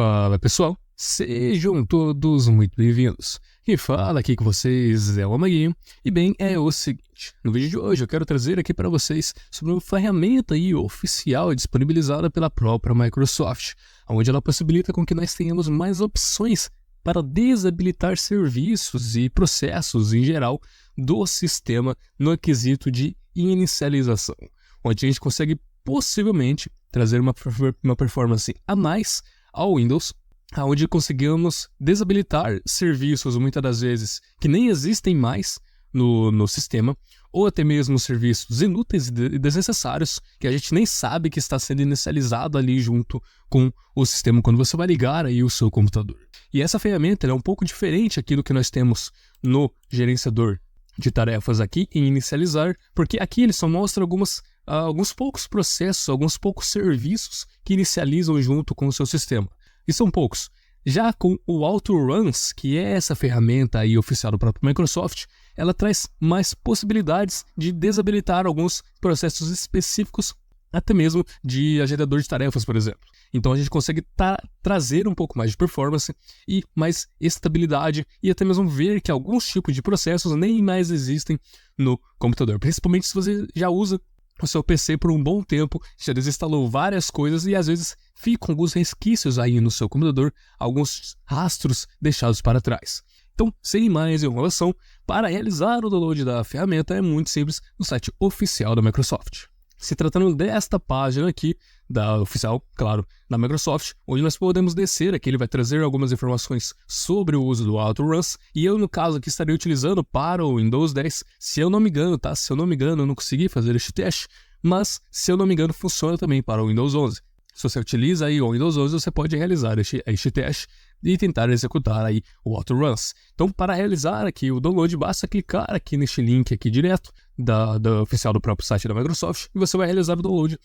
Fala pessoal, sejam todos muito bem-vindos. Quem fala aqui com vocês é o Amaguinho. E bem, é o seguinte, no vídeo de hoje eu quero trazer aqui para vocês sobre uma ferramenta oficial disponibilizada pela própria Microsoft, onde ela possibilita com que nós tenhamos mais opções para desabilitar serviços e processos em geral do sistema no quesito de inicialização, onde a gente consegue possivelmente trazer uma performance a mais ao Windows, onde conseguimos desabilitar serviços muitas das vezes que nem existem mais no sistema, ou até mesmo serviços inúteis e desnecessários que a gente nem sabe que está sendo inicializado ali junto com o sistema quando você vai ligar aí o seu computador. E essa ferramenta é um pouco diferente aqui do que nós temos no gerenciador de tarefas aqui em inicializar, porque aqui ele só mostra alguns poucos processos, alguns poucos serviços que inicializam junto com o seu sistema. E são poucos. Já com o AutoRuns, que é essa ferramenta aí oficial do próprio Microsoft, ela traz mais possibilidades de desabilitar alguns processos específicos, até mesmo de agendador de tarefas, por exemplo. Então a gente consegue trazer um pouco mais de performance e mais estabilidade e até mesmo ver que alguns tipos de processos nem mais existem no computador, principalmente se você já usa o seu PC por um bom tempo, já desinstalou várias coisas e às vezes ficam alguns resquícios aí no seu computador, alguns rastros deixados para trás. Então, sem mais enrolação, para realizar o download da ferramenta é muito simples no site oficial da Microsoft. Se tratando desta página aqui, da oficial, claro, da Microsoft, onde nós podemos descer aqui, ele vai trazer algumas informações sobre o uso do AutoRuns, e eu, no caso aqui, estarei utilizando para o Windows 10, se eu não me engano, tá? Se eu não me engano, eu não consegui fazer este teste, mas, se eu não me engano, funciona também para o Windows 11. Se você utiliza aí o Windows 11, você pode realizar este teste e tentar executar aí o AutoRuns. Então, para realizar aqui o download, basta clicar aqui neste link aqui direto da oficial do próprio site da Microsoft e você vai realizar o download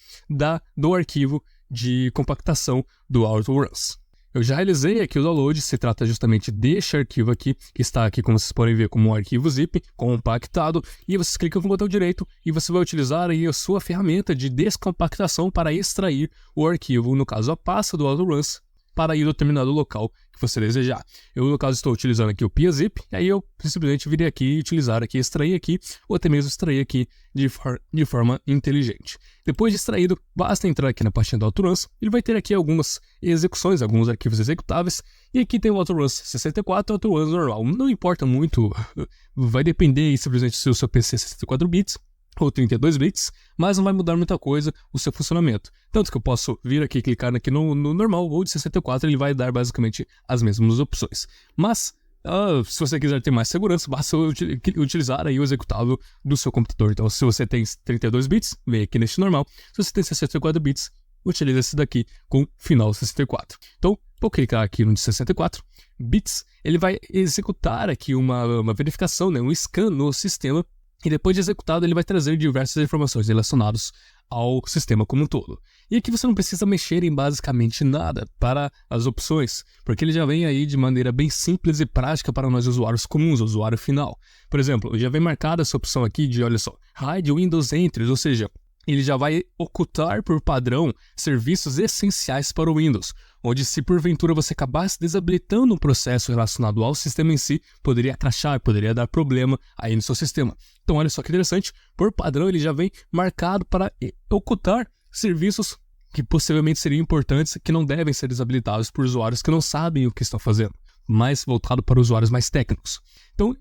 do arquivo de compactação do AutoRuns. Eu já realizei aqui o download, se trata justamente deste arquivo aqui, que está aqui, como vocês podem ver, como um arquivo zip, compactado, e vocês clicam no botão direito e você vai utilizar aí a sua ferramenta de descompactação para extrair o arquivo, no caso a pasta do AutoRuns, para ir ao determinado local que você desejar. Eu, no caso, estou utilizando aqui o PiaZip, e aí eu simplesmente virei aqui, utilizar aqui, extrair aqui, ou até mesmo extrair aqui de forma inteligente. Depois de extraído, basta entrar aqui na pastinha do AutoRuns, ele vai ter aqui algumas execuções, alguns arquivos executáveis, e aqui tem o AutoRuns 64 e o AutoRuns normal. Não importa muito, vai depender simplesmente se o seu PC é 64 bits, ou 32 bits, mas não vai mudar muita coisa o seu funcionamento. Tanto que eu posso vir aqui e clicar aqui no normal ou de 64, ele vai dar basicamente as mesmas opções. Mas, se você quiser ter mais segurança, basta utilizar aí o executável do seu computador. Então, se você tem 32 bits, vem aqui neste normal. Se você tem 64 bits, utiliza esse daqui com final 64. Então, vou clicar aqui no de 64 bits, ele vai executar aqui uma verificação, né, um scan no sistema. E depois de executado, ele vai trazer diversas informações relacionadas ao sistema como um todo. E aqui você não precisa mexer em basicamente nada para as opções, porque ele já vem aí de maneira bem simples e prática para nós usuários comuns, usuário final. Por exemplo, já vem marcada essa opção aqui de, olha só, Hide Windows Entries, ou seja, ele já vai ocultar por padrão serviços essenciais para o Windows, onde se porventura você acabasse desabilitando um processo relacionado ao sistema em si, poderia crashar, poderia dar problema aí no seu sistema. Então olha só que interessante, por padrão ele já vem marcado para ocultar serviços que possivelmente seriam importantes, que não devem ser desabilitados por usuários que não sabem o que estão fazendo, mas voltado para usuários mais técnicos. Então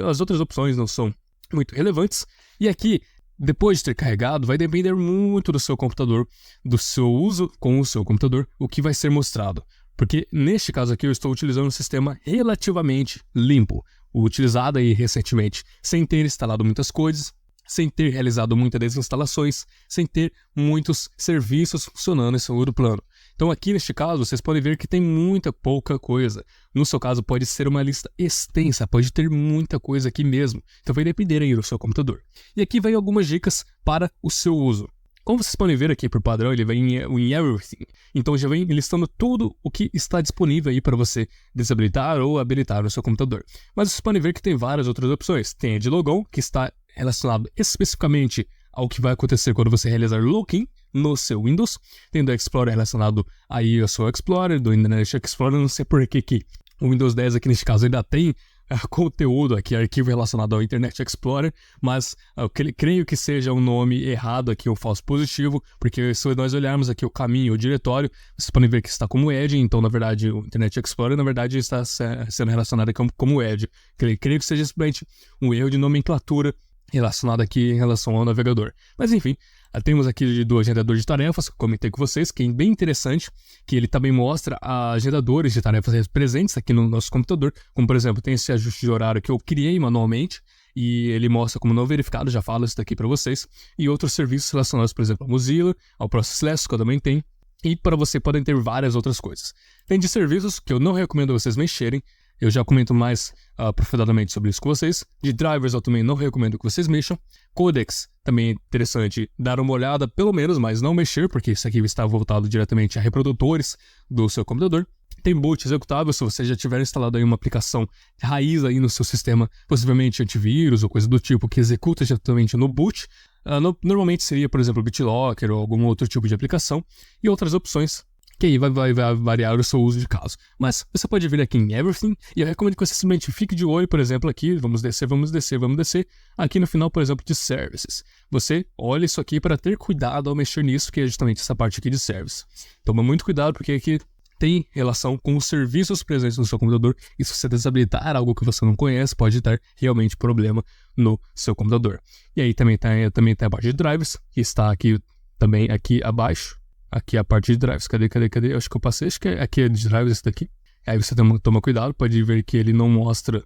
as outras opções não são muito relevantes, e aqui, depois de ter carregado, vai depender muito do seu computador, do seu uso com o seu computador, o que vai ser mostrado. Porque neste caso aqui eu estou utilizando um sistema relativamente limpo, utilizado aí recentemente, sem ter instalado muitas coisas, sem ter realizado muitas desinstalações, sem ter muitos serviços funcionando em segundo plano. Então aqui neste caso vocês podem ver que tem pouca coisa. No seu caso pode ser uma lista extensa, pode ter muita coisa aqui mesmo. Então vai depender aí do seu computador. E aqui vem algumas dicas para o seu uso. Como vocês podem ver aqui por padrão, ele vem em Everything. Então já vem listando tudo o que está disponível aí para você desabilitar ou habilitar no seu computador. Mas vocês podem ver que tem várias outras opções. Tem a de Logon, que está relacionado especificamente ao que vai acontecer quando você realizar login no seu Windows. Tem do Explorer relacionado aí ao seu Explorer, do Internet Explorer, não sei por que o Windows 10 aqui neste caso ainda tem conteúdo aqui, arquivo relacionado ao Internet Explorer, mas eu creio que seja um nome errado aqui, um falso positivo, porque se nós olharmos aqui o caminho, o diretório, vocês podem ver que está como Edge, então na verdade o Internet Explorer na verdade está sendo relacionado aqui como Edge. Creio que seja simplesmente um erro de nomenclatura relacionado aqui em relação ao navegador. Mas enfim, temos aqui do agendador de tarefas, que eu comentei com vocês, que é bem interessante, que ele também mostra agendadores de tarefas presentes aqui no nosso computador, como por exemplo, tem esse ajuste de horário que eu criei manualmente, e ele mostra como não verificado, já falo isso daqui para vocês, e outros serviços relacionados, por exemplo, ao Mozilla, ao Processless, que eu também tenho, e para você podem ter várias outras coisas. Tem de serviços que eu não recomendo vocês mexerem, eu já comento mais aprofundadamente sobre isso com vocês. De drivers eu também não recomendo que vocês mexam. Codecs também é interessante dar uma olhada, pelo menos, mas não mexer, porque isso aqui está voltado diretamente a reprodutores do seu computador. Tem boot executável, se você já tiver instalado aí uma aplicação raiz aí no seu sistema, possivelmente antivírus ou coisa do tipo, que executa diretamente no boot. Normalmente seria, por exemplo, BitLocker ou algum outro tipo de aplicação. E outras opções que aí vai variar o seu uso de caso. Mas você pode vir aqui em Everything, e eu recomendo que você simplesmente fique de olho, por exemplo, aqui, vamos descer, aqui no final, por exemplo, de Services. Você olha isso aqui para ter cuidado ao mexer nisso, que é justamente essa parte aqui de Service. Toma muito cuidado, porque aqui tem relação com os serviços presentes no seu computador, e se você desabilitar algo que você não conhece, pode dar realmente problema no seu computador. E aí também tem a parte de drivers, que está aqui também aqui abaixo. Aqui a parte de drives, cadê? Acho que eu passei, acho que aqui é de drives esse daqui. Aí você toma cuidado, pode ver que ele não mostra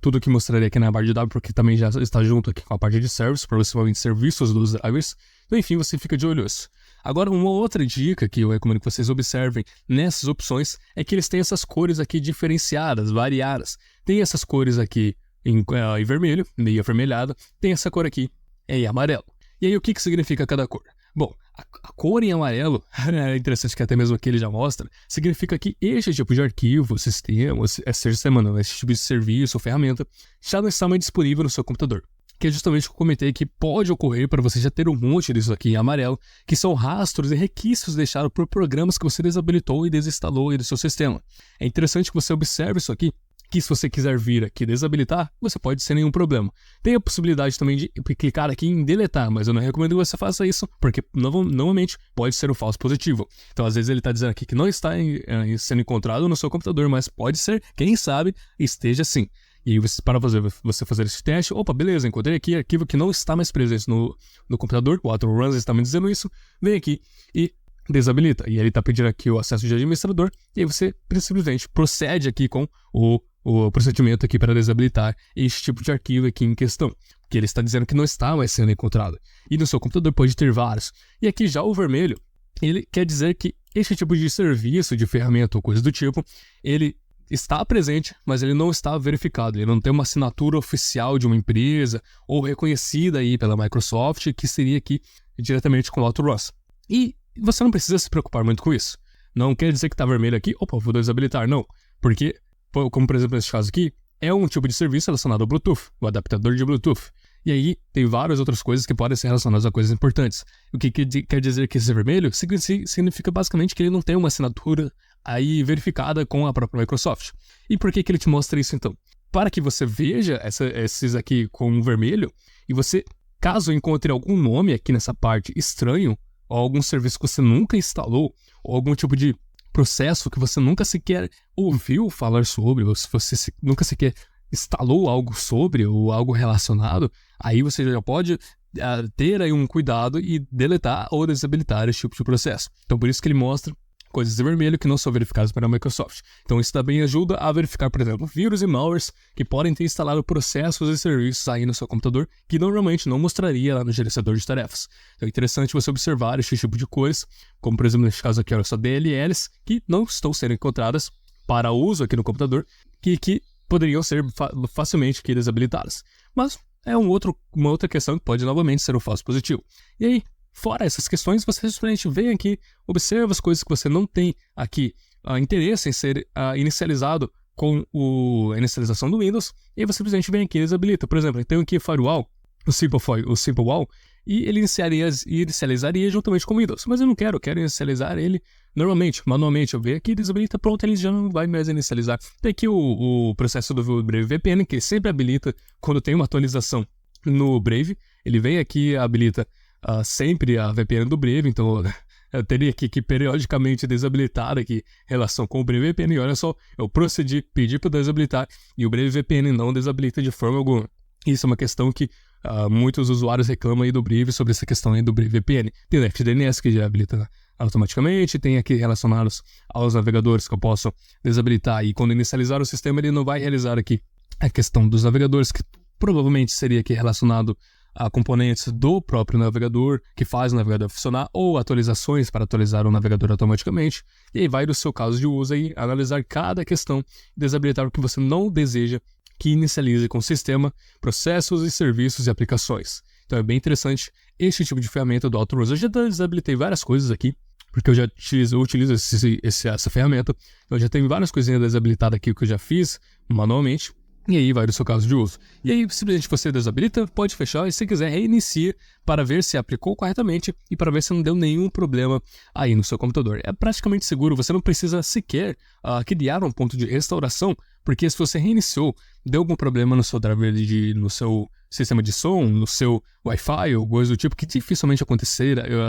tudo que mostraria aqui na barra de dados, porque também já está junto aqui com a parte de service, provavelmente serviços dos drivers. Então, enfim, você fica de olho nisso. Agora, uma outra dica que eu recomendo que vocês observem nessas opções é que eles têm essas cores aqui diferenciadas, variadas. Tem essas cores aqui em vermelho, meio avermelhada, tem essa cor aqui em amarelo. E aí, o que significa cada cor? Bom, a cor em amarelo, é interessante que até mesmo aqui ele já mostra, significa que este tipo de arquivo, sistema, esse tipo de serviço ou ferramenta já não está mais disponível no seu computador. Que é justamente o que eu comentei que pode ocorrer para você já ter um monte disso aqui em amarelo, que são rastros e requisitos deixados por programas que você desabilitou e desinstalou aí do seu sistema. É interessante que você observe isso aqui, que se você quiser vir aqui desabilitar, você pode sem nenhum problema. Tem a possibilidade também de clicar aqui em deletar, mas eu não recomendo que você faça isso, porque novamente pode ser um falso positivo. Então às vezes ele está dizendo aqui que não está sendo encontrado no seu computador, mas pode ser, quem sabe, esteja sim. E aí para você fazer esse teste, opa, beleza, encontrei aqui arquivo que não está mais presente no computador, o AutoRuns está me dizendo isso, vem aqui e desabilita. E ele está pedindo aqui o acesso de administrador, e aí você simplesmente procede aqui com o procedimento aqui para desabilitar este tipo de arquivo aqui em questão, que ele está dizendo que não está mais sendo encontrado. E no seu computador pode ter vários. E aqui já o vermelho, ele quer dizer que este tipo de serviço, de ferramenta ou coisa do tipo, ele está presente, mas ele não está verificado. Ele não tem uma assinatura oficial de uma empresa ou reconhecida aí pela Microsoft, que seria aqui diretamente com o AutoRuns. E você não precisa se preocupar muito com isso. Não quer dizer que está vermelho aqui, opa, vou desabilitar. Não, porque como por exemplo nesse caso aqui, é um tipo de serviço relacionado ao Bluetooth, o adaptador de Bluetooth. E aí tem várias outras coisas que podem ser relacionadas a coisas importantes. O que quer dizer que esse vermelho significa basicamente que ele não tem uma assinatura aí verificada com a própria Microsoft. E por que ele te mostra isso então? Para que você veja esses aqui com vermelho, e você, caso encontre algum nome aqui nessa parte estranho, ou algum serviço que você nunca instalou, ou algum tipo de processo que você nunca sequer ouviu falar sobre, ou se você nunca sequer instalou algo sobre, ou algo relacionado, aí você já pode ter aí um cuidado e deletar ou desabilitar esse tipo de processo. Então por isso que ele mostra coisas em vermelho que não são verificadas pela Microsoft. Então isso também ajuda a verificar, por exemplo, vírus e malwares que podem ter instalado processos e serviços aí no seu computador que normalmente não mostraria lá no gerenciador de tarefas. Então é interessante você observar esse tipo de coisa, como por exemplo neste caso aqui, olha só, DLLs que não estão sendo encontradas para uso aqui no computador, que poderiam ser facilmente aqui desabilitadas. Mas é uma outra questão que pode novamente ser um falso positivo. E aí, fora essas questões, você simplesmente vem aqui, observa as coisas que você não tem aqui interesse em ser inicializado com a inicialização do Windows, e aí você simplesmente vem aqui e desabilita. Por exemplo, eu tenho aqui Firewall, o Simple Wall, e ele inicializaria juntamente com o Windows. Mas eu não quero, eu quero inicializar ele normalmente, manualmente. Eu venho aqui, desabilita, pronto, ele já não vai mais inicializar. Tem aqui o processo do Brave VPN, que sempre habilita quando tem uma atualização no Brave. Ele vem aqui e habilita sempre a VPN do Brave, então eu teria que periodicamente desabilitar aqui em relação com o Brave VPN. E olha só, eu procedi, pedi para desabilitar e o Brave VPN não desabilita de forma alguma. Isso é uma questão que muitos usuários reclamam aí do Brave sobre essa questão aí do Brave VPN. Tem o FDNS que já habilita automaticamente, tem aqui relacionados aos navegadores que eu posso desabilitar e quando inicializar o sistema ele não vai realizar aqui a questão dos navegadores, que provavelmente seria aqui relacionado a componentes do próprio navegador que faz o navegador funcionar ou atualizações para atualizar o navegador automaticamente. E aí vai do seu caso de uso aí analisar cada questão e desabilitar o que você não deseja que inicialize com o sistema, processos e serviços e aplicações. Então é bem interessante este tipo de ferramenta do AutoRules. Eu já desabilitei várias coisas aqui, porque eu utilizo essa ferramenta. Eu já tenho várias coisinhas desabilitadas aqui que eu já fiz manualmente. E aí vai do seu caso de uso. E aí, simplesmente você desabilita, pode fechar e se quiser reinicia para ver se aplicou corretamente e para ver se não deu nenhum problema aí no seu computador. É praticamente seguro, você não precisa sequer criar um ponto de restauração, porque se você reiniciou, deu algum problema no seu driver, no seu sistema de som, no seu Wi-Fi ou coisa do tipo, que dificilmente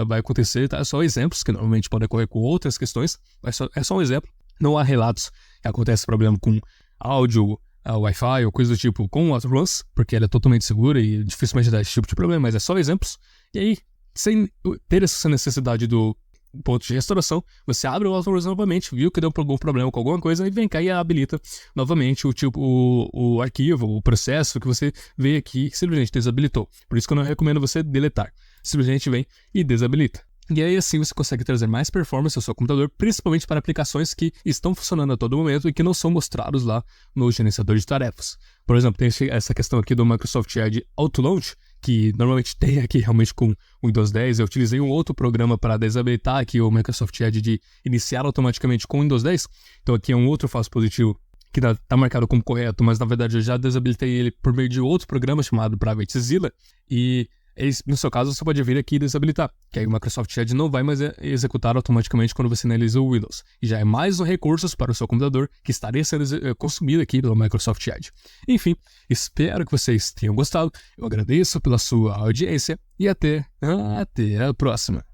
vai acontecer, tá? É só exemplos, que normalmente podem ocorrer com outras questões, mas é só um exemplo. Não há relatos que acontece problema com áudio, Wi-Fi ou coisa do tipo com o AutoRules, porque ela é totalmente segura e dificilmente dá esse tipo de problema, mas é só exemplos. E aí, sem ter essa necessidade do ponto de restauração, você abre o AutoRules novamente, viu que deu algum problema com alguma coisa, e vem cá e habilita novamente o arquivo, o processo que você vê aqui, simplesmente desabilitou. Por isso que eu não recomendo você deletar. Simplesmente vem e desabilita. E aí assim você consegue trazer mais performance ao seu computador, principalmente para aplicações que estão funcionando a todo momento e que não são mostrados lá no gerenciador de tarefas. Por exemplo, tem essa questão aqui do Microsoft Edge Auto Launch, que normalmente tem aqui realmente com o Windows 10. Eu utilizei um outro programa para desabilitar aqui o Microsoft Edge de iniciar automaticamente com o Windows 10. Então aqui é um outro falso positivo que está marcado como correto, mas na verdade eu já desabilitei ele por meio de outro programa chamado PrivateZilla. E no seu caso, você pode vir aqui e desabilitar, que aí o Microsoft Edge não vai mais executar automaticamente quando você analisa o Windows. E já é mais um recurso para o seu computador que estaria sendo consumido aqui pelo Microsoft Edge. Enfim, espero que vocês tenham gostado. Eu agradeço pela sua audiência e até a próxima.